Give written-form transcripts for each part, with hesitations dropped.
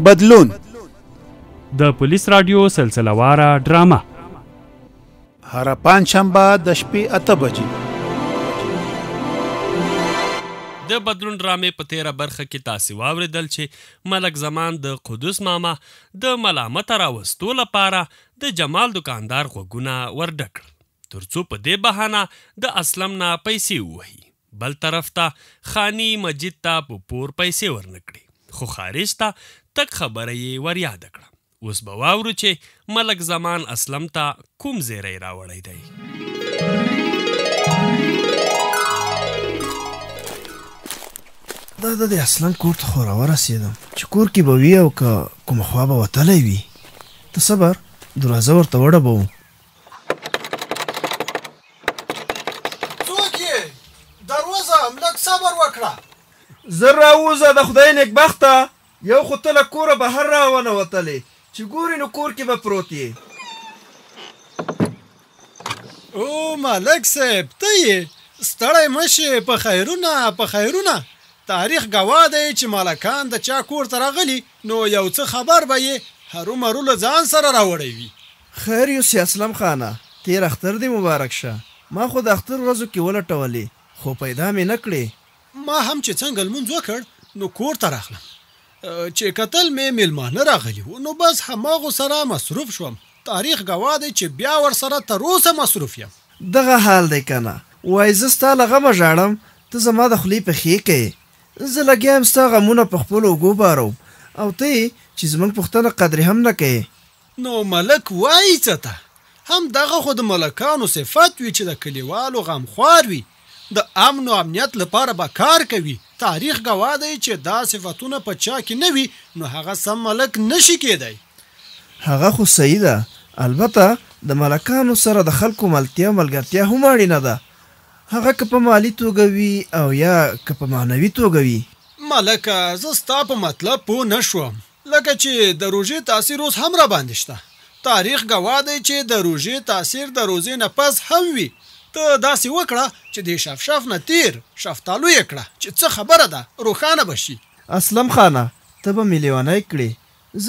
بدلون د پولیس رادیو سلسله واره ډرامه هر پنجشنبه د شپې 8 بجې. د بدلون ډرامې په 13 برخه کې تاسو واوریدل چې ملک زمان د قدوس ماما د ملامت راوستو لپاره د جمال دکاندار غوږونه ورډکړ ترڅو په دې بهانه د اسلم نه پیسې ووهي. بل طرف ته خانی مجید ته په پور پیسې ورنکړي خو خارج ته تک خبره یې ور یاد کړه. اوس به واورو چې ملک زمان اسلم ته کوم زیری راوړی دی. دا د اسلم کور ته خو راورسېدم چې کور کې به وي او که کومه خوا به وتلی وي. ته صبر دروازه ورته وډبوم. څوک یې؟ دروازه لږ صبر وکړه. زه راووځه د خدای نیکبخته یو خو ته له کوره بهر راونوتلې چې ګورې نو کور کې به پروت یې. او ملک صاحب ته یې ستړی مه شې. په خیرونه په خیرونه. تاریخ ګواه دی چې مالکان د چا کور ته راغلي نو یو څه خبر به یې هرومرو له ځان سره راوړی وي. خیر یوسې اسلم خانه تېر اختر دې مبارک شه. ما خو د اختر ورځو کې ولټولې خو پیدا مې نه کړې. ما هم چې څنګه لمونځ وکړ نو کور ته راغلم چې کتل مې میلمانه راغلي وو نو بس هماغو سره مصروف شوم. تاریخ ګواه دی چې بیا ورسره تر اوسه مصروف یم. دغه حال دی که نه وایي زه ستا له غمه ژاړم ته زما د خولې پښې کوې. زه لګیا یم ستا غمونه په خپلو اوږو باروم او ته یې چې زموږ پوښتنه قدرې هم نه کوې. نو ملک وایي څه ته؟ هم دغه خو د ملکانو صفت وي چې د کلیوالو غمخوار وي د امن و امنیت لپاره به کار کوي. تاریخ ګواه دی چې دا صفتونه په چا کې نه وي نو هغه سم ملک نشي کېدی. هغه خو صحیح ده. البته د ملکانو سره د خلکو ملتیا ملګرتیا هم اړینه ده. هغه که په مالي توګه وي او یا که په معنوي توګه وي. ملکه زه ستا په مطلب پوه نه شوم. لکه چې د روژې تاثیر اوس هم را باندې شته. تاریخ ګواه دی چې د روژې تاثیر د روژې نه پس هم وي. ته داسې وکړه چې د شفشاف نه تیر شفتالو یې کړه چې څه خبره ده روښانه به شي. اسلم خانه ته به مې لیونی کړې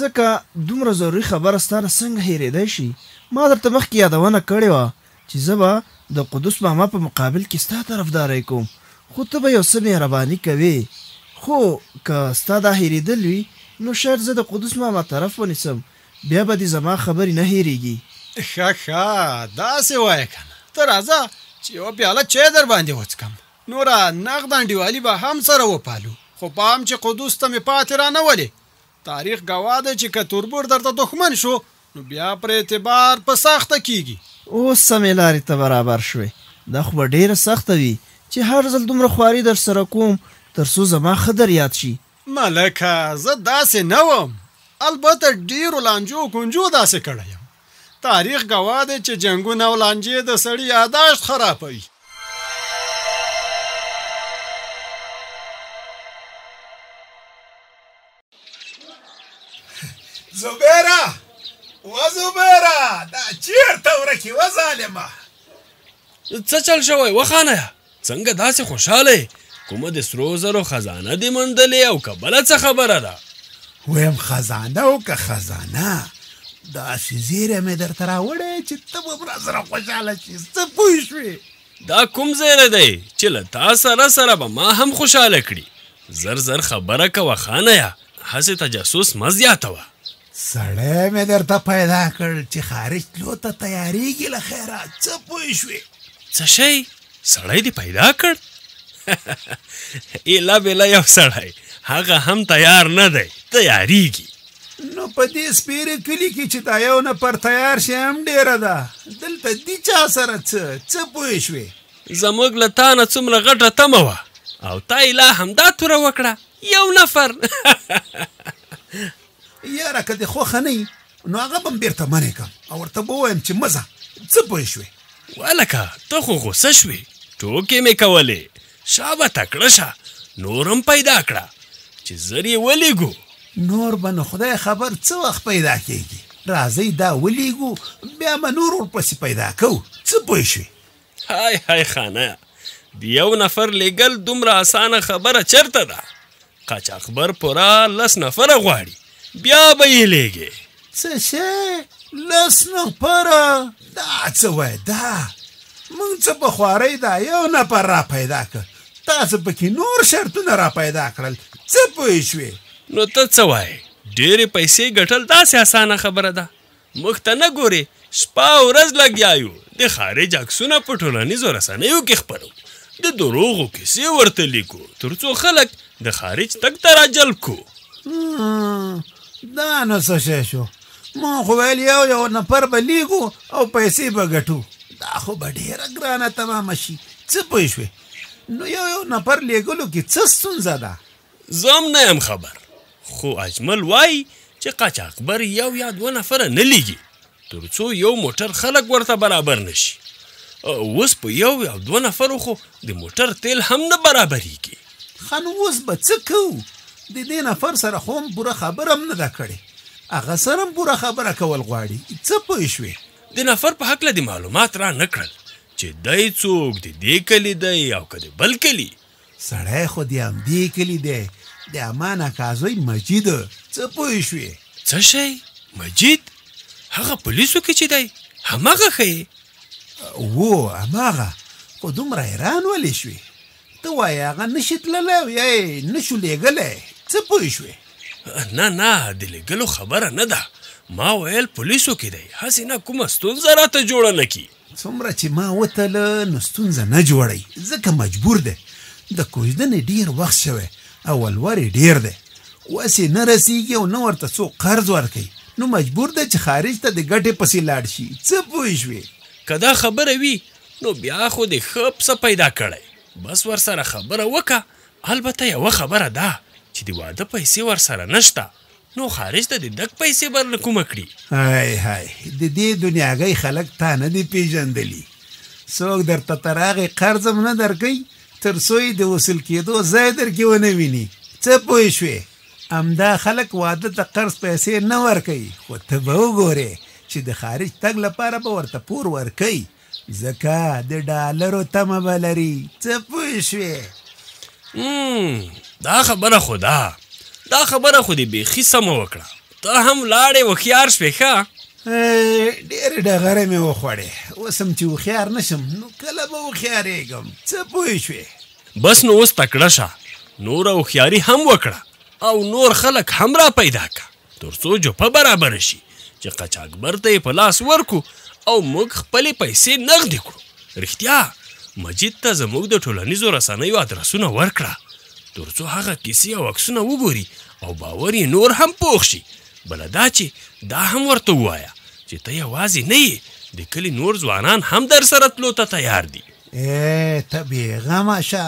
ځکه دومره ضروري خبره ستا نه څنګه هېرېدی شي. ما درته مخکې یادونه کړې وه چې زه به د قدوس ماما په مقابل کې ستا طرفداری کوم خو ته به یو څه مهرباني کوې. خو که ستا دا هېرېدل وي نو شاید زه د قدوس ماما طرف ونیسم بیا به دې زما خبرې نه هېرېږي. ښه ښه داسې وایه که نه. ته راځه چې یوه پیاله چای در باندې وڅکم. نوره نغد انډیوالي به هم سره وپالو. خو پام چې قدوس ته مې پاتې رانولې. تاریخ ګواه دی چې که توربور درته دښمن شو نو بیا پر اعتبار په سخته کیږي. اوس سمې لارې ته برابر شوې. دا خو به ډېره سخته وي چې هر ځل دومره خواري در سره کوم تر څو زما ښه در یاد شي. ملکه زه داسې نه وم. البته ډېرو لانجو کنجو داسې کړی یم. تاریخ ګواه دی چې جنګونه او لانجې د سړي یاداشت خرابوي. زبیره و زبیره دا چیرته ورکې و ظالمه؟ څه چل شوی وخانه څنګه داسې خوشحاله کومه د سرو زرو خزانه دې موندلې او که بله څه خبره ده؟ ویم خزانه او که خزانه داسې زیری مې درته راوړی چې ته به راسره خوشحاله شې. څه پوه شوې؟ دا کوم زیری دی چې له تا سره سره به ما هم خوشحاله کړي؟ زر زر خبره کوه خانه هسې تجسس مه زیاتوه. سړی مې درته پیدا کړ چې خارج تلو ته تیارېږي له خیره. څه پوه شوې؟ څه شی؟ سړی دې پیدا کړ؟ ایله بیله یو سړی هغه هم تیار نه دی تیارېږي. نو په دې سپیره کلي کې چې دا یو نفر تیار شي هم ډېره ده. دلته دي چا سره څه پوه شوې؟ زموږ له تا نه څومره غټه تمه وه او تا یې لا همدا توره وکړه یو نفر. یاره که دې خوښه نه وي نو هغه به م بېرته منې کړم او ورته به ووایم چې مه ځه. څه پوه شوې؟ ولکه ته خو غوسه شوې ټوکې مې کولې. شابه تکړه شه نور هم پیدا کړه چې زر یې ولیږو. نور به نو خدای خبر څه وخت پیدا کېږي. راځئ دا ولیږو بیا به نور ورپسې پیدا کوو. څه پوه شوې؟ های های خانه د یو نفر لیږل دومره اسانه خبره چرته ده؟ قاچاقبر پوره 10 نفره غواړي بیا به یې لیږې. څه شی 10 نفره؟ دا څه وای دا؟ موږ څه په خوارۍ دا یو نفر را پیدا کړ، تاسو پکې نور شرطونه را پیدا کړل. څه پوه شوې؟ نو ته څه وایې؟ ډېرې پیسې ګټل داسې اسانه خبره ده. موږ ته نه ګورې، شپه او ورځ لګیا یو د خارج عکسونه په ټولنیزو رسنیو کې خپرو، د دروغو کیسې ورته لیکو تر څو خلک د خارج تګ ته راجلب کو. دا نو څه شی شو؟ ما خو ویل یو نفر به لیږو او پیسې به ګټو، دا خو به ډېره ګرانه تمامه شي. څه پوه شوې؟ نو یو نفر لیږلو کې څه ستونزه ده؟ زه هم نه یم خبر، خو اجمل وایي چې قاچاقبر یو یا 2 نفره نه لیږي تر څو یو موټر خلک ورته برابر نشي. اوس په یو یا 2 نفرو خو د موټر تیل هم نه برابرېږي. ښه نو اوس به څه کوو؟ د دې نفر سره خو هم پوره خبره هم نه ده کړې، هغه سره هم پوره خبره کول غواړي. څه پوه شوې؟ د نفر په هکله د معلومات را نه کړل چې دی څوک، د دې کلي دی او که د بل کلي. سړی خو د همدې کلي دی، د امان اکا زوی مجید. څه پوه شوې؟ څه شی؟ مجید؟ هغه پولیسو کې چې دی هماغه ښیې؟ و هماغه. خو دومره حیران ولې شوې؟ ته وایې هغه نشي تللی او یا یې نشو لیږلی؟ څه پوه شوې؟ نه د لیږلو خبره نه ده، ما ویل پولیسو کې دی، هسې نه کومه ستونزه راته جوړه نه کي. څومره چې ما وتله نو ستونزه نه جوړوي، ځکه مجبور دی. د کوژدنې ډېر وخت شوی او ولور یې ډېر دی، اوس یې نه رسېږي او نه ورته څوک قرض ورکوي، نو مجبور دی چې خارج ته د ګټې پسې لاړ شي. څه پوه شوې؟ که دا خبره وي نو بیا خو د ښه پسه پیدا کړی، بس ورسره خبره وکړه. البته یوه خبره ده چې د واده پیسې ورسره نشته، نو خارج ته د دک پیسې برله کومه کړي. های د دې دنیاګۍ خلک تا نه دي پیژندلي، څوک درته تر هغې قرض هم نه درکوي تر څو یې د وصول کېدو ځای درکې ونه ویني. څه پوه شوې؟ همدا خلک واده ته قرض پیسې نه ورکوي، خو ته به وګورې چې د خارج تګ لپاره به ورته پور ورکوي، ځکه د ډالرو تمه به لري. څه پوه شوې؟ دا خبره خو ده، دا خبره خو دې بیخي سمه وکړه. ته هم لاړې هوښیار شوې. ښه ډېرې ډغرې مې وخوړې، اوس هم چې هوښیار نشم نو کله به هوښیارېږم. څه پوه شوې؟ بس نو اوس تکړه شه، نوره هوښیاري هم وکړه او نور خلک هم را پیدا که تر څو جوپه برابره شي چې قاچاقبر ته یې په لاس ورکو او موږ خپلې پیسې نغدې کړو. رښتیا مجید ته زموږ د ټولنیزو رسنیو ادرسونه ورکړه تر څو هغه کیسې او عکسونه وګوري او باور یې نور هم پوخ شي. بله دا چې دا هم ورته ووایه چې ته یوازې نه یې، د کلي نور ځوانان هم در سره تلو ته تیار دي. ته بېغمه شه،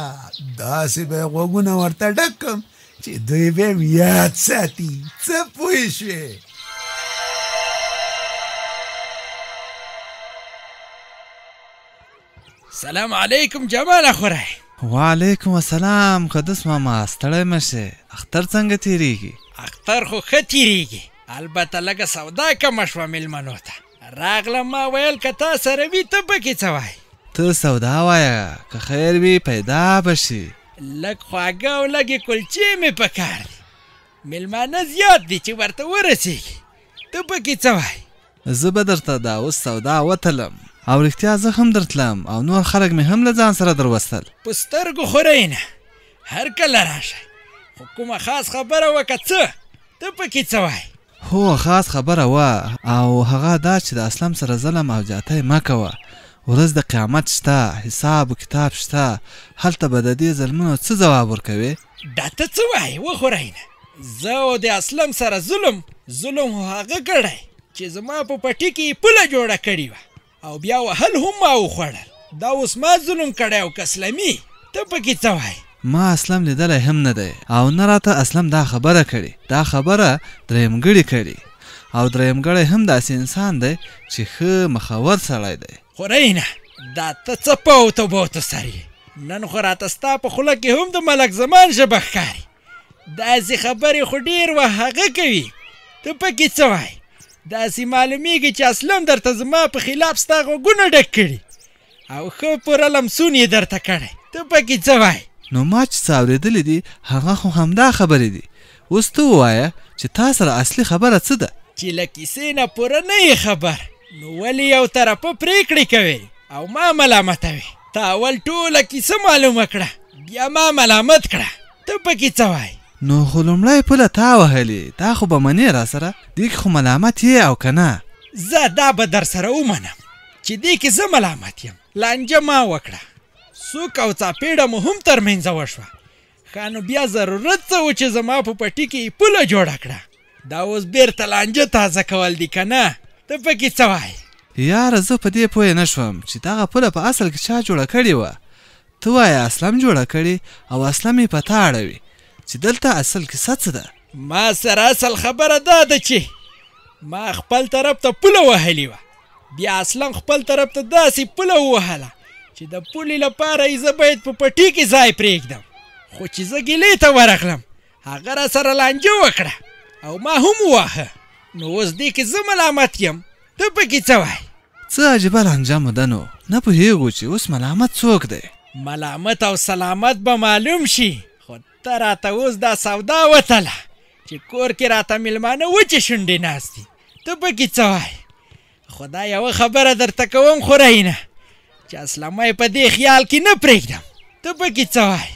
داسې به یې غوږونه ورته ډک کړم چې دوی به یې یاد ساتي. څه پوه شوې؟ سلام علیکم جمال اخوری. وعلیکم السلام قدس ماما، ستړی مه شې. اختر څنګه تیریږي؟ اختر خو ښه تیریږي، البته لږه سودا کمه شوه میلمنو ته. راغلم ما ویل که تا سره وي ته پکې څه وایې؟ ته سودا وایه، که خیر وي پیدا به شي. لږ خواږه او لږې کلچې مې پکار دي، میلمانه زیات دي چې ورته ورسېږي. ته پکې څه وایې؟ زه به درته دا اوس سودا وتلم او رښتیا زه هم درتلم او نور خلک مې هم له ځان سره دروستل. په سترګو خورئ نه، هر کله راشئ، خو کومه خاص خبره وه که څه؟ ته پکې څه وایې؟ هو خاص خبره وه او هغه دا چې د اسلام سره ظلم او جاتی مه کوه. ورځ د قیامت شته، حساب و کتاب شته، هلته به د دې ظلمونو څه ځواب ورکوې؟ دا ته څه وایې؟ وخورئ نه، زه او د اسلام سره ظلم خو هغه کړی چې زما په پټي کې یې پوله جوړه کړې وه او بیا وهل هم ما وخوړل. دا اوس ما ظلم کړی او که اسلامي؟ ته پکې څه وایې؟ ما اسلام لیدلی هم نه دی او نه راته اسلام دا خبره کړې. دا خبره درېیمګړي کړي او درېیمګړی هم داسې انسان دی چې ښه مخور سړی دی. خورئ نه، دا ته څه په اوتو بوتو سر یې؟ نن خو راته ستا په خوله کې هم د ملک زمان ژبه ښکاري. داسې خبرې خو ډېر وه هغه کوي، ته پکې څه وایې؟ داسې معلومیږي چې اسلام درته زما په خلاف ستا غوږونه ډک کړي او ښه پوره لمسون یې درته کړی. ته پکې څه وایې؟ نو ما چې څه اورېدلي دي هغه خو همدا خبرې دي. اوس ته ووایه چې تا سره اصلي خبره څه ده؟ چې له کیسې نه پوره نه یې خبر نو ولې یو طرفه پرېکړې کوې او ما ملامتوې؟ تا اول ټوله کیسه معلومه کړه بیا ما ملامت کړه، ته پکې څه وایې؟ نو خو لومړی پوله تا وهلې، تا خو به منې را سره، دې کې خو ملامت یې او که نه؟ زه دا به در سره ومنم چې دې کې زه ملامت یم، لانجه ما وکړه، سوک او څاپېړه مو هم تر منځه وشوه، ښه نو بیا ضرورت څه و چې زما په پټي کې پوله جوړه کړه، دا اوس بیرته لانجه تازه کول دي که نه؟ ته پکې څه وایې؟ یاره زه په دې پوه نه شوم چې دغه پوله په اصل کې چا جوړه کړې وه؟ ته وایه اسلم جوړه کړې او اسلم یې په تا اړوي چې دلته اصل کیسه څه ده؟ ما سره اصل خبره دا ده چې ما خپل طرف ته پوله وهلې وه، بیا اسلم خپل طرف ته داسې پوله ووهله چې د پولې لپاره یې زه باید په پټي کې ځای پرېږدم، خو چې زه ګیلې ته ورغلم هغه را سره لانجه وکړه او ما هم وواهه، نو اوس دې کې زه ملامت یم، ته پکې څه وایې؟ څه عجیبه لانجه مو ده نو، نه پوهېږو چې اوس ملامت څوک دی؟ ملامت او سلامت به معلوم شي، خو ته راته اوس دا سودا وتله چې کور کې راته میلمانه وچې شونډې ناست دي، ته پکې څه وایې؟ خو دا یوه خبره درته کوم خو رهینه چې اسلمه یې په دې خیال کې نه پرېږدم، ته پکې څه وایې؟